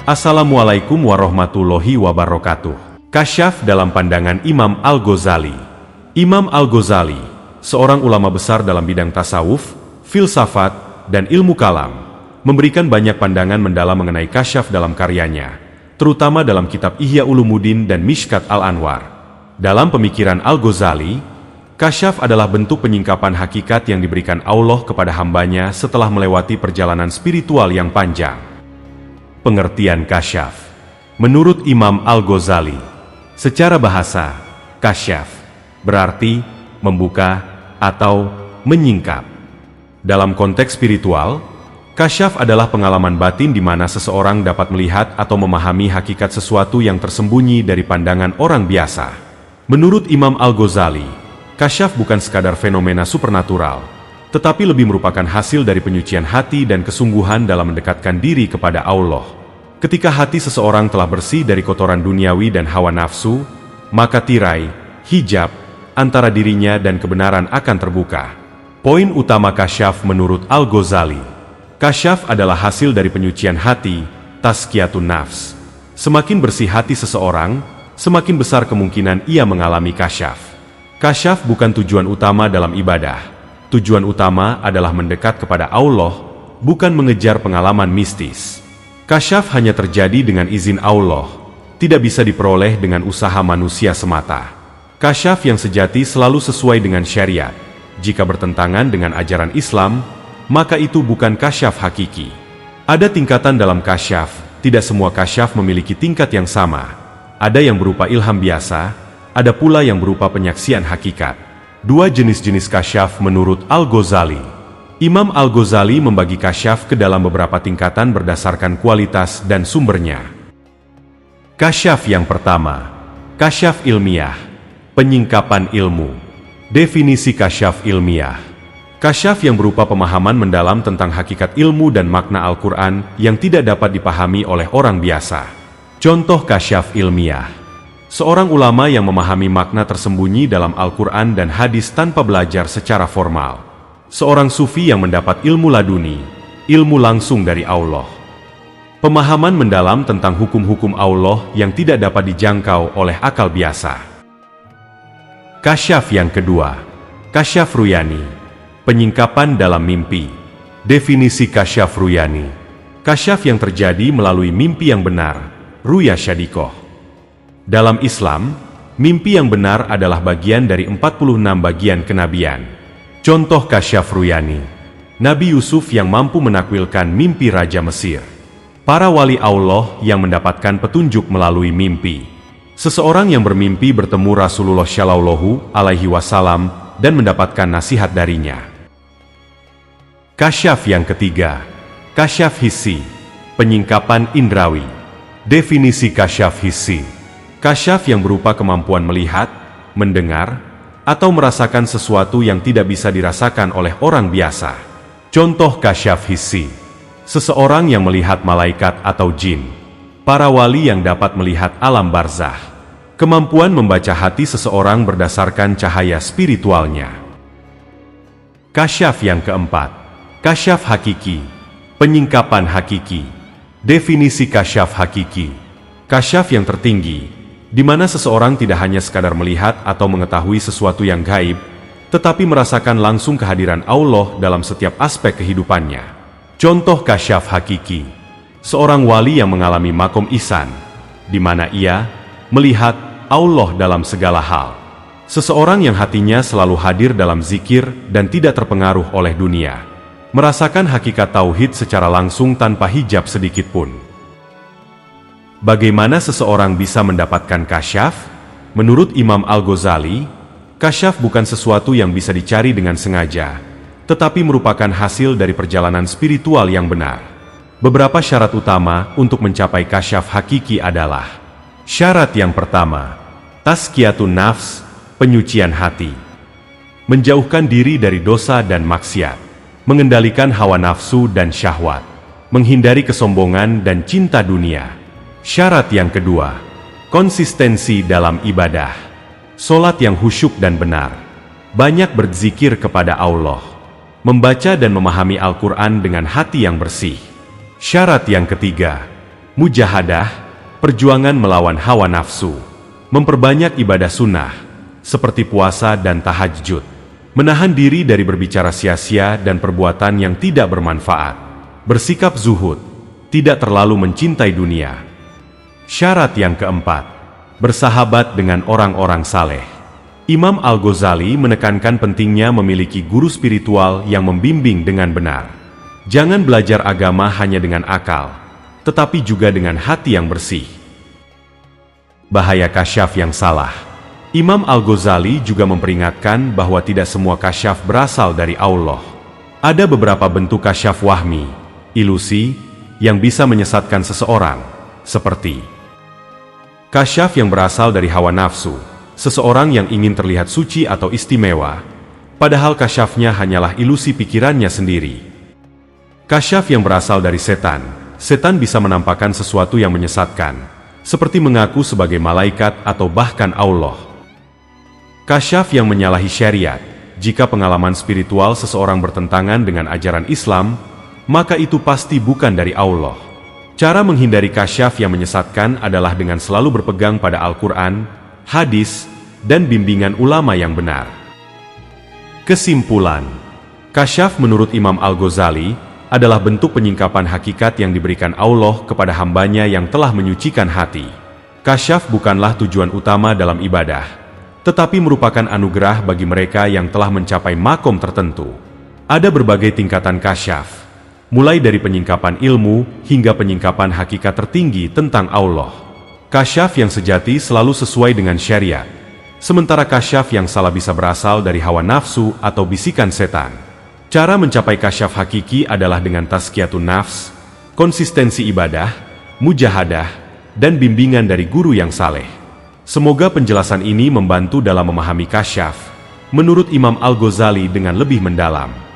Assalamualaikum warahmatullahi wabarakatuh. Kasyaf dalam pandangan Imam Al-Ghazali. Imam Al-Ghazali, seorang ulama besar dalam bidang tasawuf, filsafat, dan ilmu kalam, memberikan banyak pandangan mendalam mengenai kasyaf dalam karyanya, terutama dalam kitab Ihya Ulumuddin dan Mishkat Al-Anwar. Dalam pemikiran Al-Ghazali, kasyaf adalah bentuk penyingkapan hakikat yang diberikan Allah kepada hambanya setelah melewati perjalanan spiritual yang panjang. Pengertian kasyaf menurut Imam Al-Ghazali, secara bahasa, kasyaf berarti membuka atau menyingkap. Dalam konteks spiritual, kasyaf adalah pengalaman batin di mana seseorang dapat melihat atau memahami hakikat sesuatu yang tersembunyi dari pandangan orang biasa. Menurut Imam Al-Ghazali, kasyaf bukan sekadar fenomena supernatural, tetapi lebih merupakan hasil dari penyucian hati dan kesungguhan dalam mendekatkan diri kepada Allah. Ketika hati seseorang telah bersih dari kotoran duniawi dan hawa nafsu, maka tirai, hijab, antara dirinya dan kebenaran akan terbuka. Poin utama kasyaf menurut Al-Ghazali, kasyaf adalah hasil dari penyucian hati, tazkiyatun nafs. Semakin bersih hati seseorang, semakin besar kemungkinan ia mengalami kasyaf. Kasyaf bukan tujuan utama dalam ibadah. Tujuan utama adalah mendekat kepada Allah, bukan mengejar pengalaman mistis. Kasyaf hanya terjadi dengan izin Allah, tidak bisa diperoleh dengan usaha manusia semata. Kasyaf yang sejati selalu sesuai dengan syariat. Jika bertentangan dengan ajaran Islam, maka itu bukan kasyaf hakiki. Ada tingkatan dalam kasyaf, tidak semua kasyaf memiliki tingkat yang sama. Ada yang berupa ilham biasa, ada pula yang berupa penyaksian hakikat. Dua jenis-jenis kasyaf menurut Al-Ghazali. Imam Al-Ghazali membagi kasyaf ke dalam beberapa tingkatan berdasarkan kualitas dan sumbernya. Kasyaf yang pertama, kasyaf ilmiah, penyingkapan ilmu. Definisi kasyaf ilmiah. Kasyaf yang berupa pemahaman mendalam tentang hakikat ilmu dan makna Al-Quran yang tidak dapat dipahami oleh orang biasa. Contoh kasyaf ilmiah. Seorang ulama yang memahami makna tersembunyi dalam Al-Quran dan hadis tanpa belajar secara formal. Seorang sufi yang mendapat ilmu laduni, ilmu langsung dari Allah. Pemahaman mendalam tentang hukum-hukum Allah yang tidak dapat dijangkau oleh akal biasa. Kasyaf yang kedua, kasyaf ruyani, penyingkapan dalam mimpi. Definisi kasyaf ruyani. Kasyaf yang terjadi melalui mimpi yang benar, ruya syadikoh. Dalam Islam, mimpi yang benar adalah bagian dari 46 bagian kenabian. Contoh kasyaf ruyani, Nabi Yusuf yang mampu menakwilkan mimpi Raja Mesir. Para wali Allah yang mendapatkan petunjuk melalui mimpi. Seseorang yang bermimpi bertemu Rasulullah Shallallahu Alaihi Wasallam dan mendapatkan nasihat darinya. Kasyaf yang ketiga, kasyaf hissi, penyingkapan indrawi. Definisi kasyaf hissi. Kasyaf yang berupa kemampuan melihat, mendengar, atau merasakan sesuatu yang tidak bisa dirasakan oleh orang biasa. Contoh kasyaf hissi. Seseorang yang melihat malaikat atau jin. Para wali yang dapat melihat alam barzah. Kemampuan membaca hati seseorang berdasarkan cahaya spiritualnya. Kasyaf yang keempat. Kasyaf hakiki, penyingkapan hakiki. Definisi kasyaf hakiki. Kasyaf yang tertinggi, di mana seseorang tidak hanya sekadar melihat atau mengetahui sesuatu yang gaib, tetapi merasakan langsung kehadiran Allah dalam setiap aspek kehidupannya. Contoh kasyaf hakiki. Seorang wali yang mengalami makom ihsan, di mana ia melihat Allah dalam segala hal. Seseorang yang hatinya selalu hadir dalam zikir dan tidak terpengaruh oleh dunia. Merasakan hakikat tauhid secara langsung tanpa hijab sedikitpun. Bagaimana seseorang bisa mendapatkan kasyaf? Menurut Imam Al-Ghazali, kasyaf bukan sesuatu yang bisa dicari dengan sengaja, tetapi merupakan hasil dari perjalanan spiritual yang benar. Beberapa syarat utama untuk mencapai kasyaf hakiki adalah: syarat yang pertama, tazkiyatun nafs, penyucian hati. Menjauhkan diri dari dosa dan maksiat, mengendalikan hawa nafsu dan syahwat, menghindari kesombongan dan cinta dunia. Syarat yang kedua, konsistensi dalam ibadah. Solat yang khusyuk dan benar. Banyak berzikir kepada Allah. Membaca dan memahami Al-Quran dengan hati yang bersih. Syarat yang ketiga, mujahadah, perjuangan melawan hawa nafsu, memperbanyak ibadah sunnah, seperti puasa dan tahajud, menahan diri dari berbicara sia-sia dan perbuatan yang tidak bermanfaat, bersikap zuhud, tidak terlalu mencintai dunia. Syarat yang keempat, bersahabat dengan orang-orang saleh. Imam Al-Ghazali menekankan pentingnya memiliki guru spiritual yang membimbing dengan benar. Jangan belajar agama hanya dengan akal, tetapi juga dengan hati yang bersih. Bahaya kasyaf yang salah. Imam Al-Ghazali juga memperingatkan bahwa tidak semua kasyaf berasal dari Allah. Ada beberapa bentuk kasyaf wahmi, ilusi, yang bisa menyesatkan seseorang, seperti kasyaf yang berasal dari hawa nafsu, seseorang yang ingin terlihat suci atau istimewa, padahal kasyafnya hanyalah ilusi pikirannya sendiri. Kasyaf yang berasal dari setan, setan bisa menampakkan sesuatu yang menyesatkan, seperti mengaku sebagai malaikat atau bahkan Allah. Kasyaf yang menyalahi syariat, jika pengalaman spiritual seseorang bertentangan dengan ajaran Islam, maka itu pasti bukan dari Allah. Cara menghindari kasyaf yang menyesatkan adalah dengan selalu berpegang pada Al-Quran, hadis, dan bimbingan ulama yang benar. Kesimpulan, kasyaf menurut Imam Al-Ghazali adalah bentuk penyingkapan hakikat yang diberikan Allah kepada hambanya yang telah menyucikan hati. Kasyaf bukanlah tujuan utama dalam ibadah, tetapi merupakan anugerah bagi mereka yang telah mencapai makom tertentu. Ada berbagai tingkatan kasyaf, mulai dari penyingkapan ilmu hingga penyingkapan hakikat tertinggi tentang Allah. Kasyaf yang sejati selalu sesuai dengan syariat, sementara kasyaf yang salah bisa berasal dari hawa nafsu atau bisikan setan. Cara mencapai kasyaf hakiki adalah dengan tazkiyatun nafs, konsistensi ibadah, mujahadah, dan bimbingan dari guru yang saleh. Semoga penjelasan ini membantu dalam memahami kasyaf menurut Imam Al-Ghazali dengan lebih mendalam.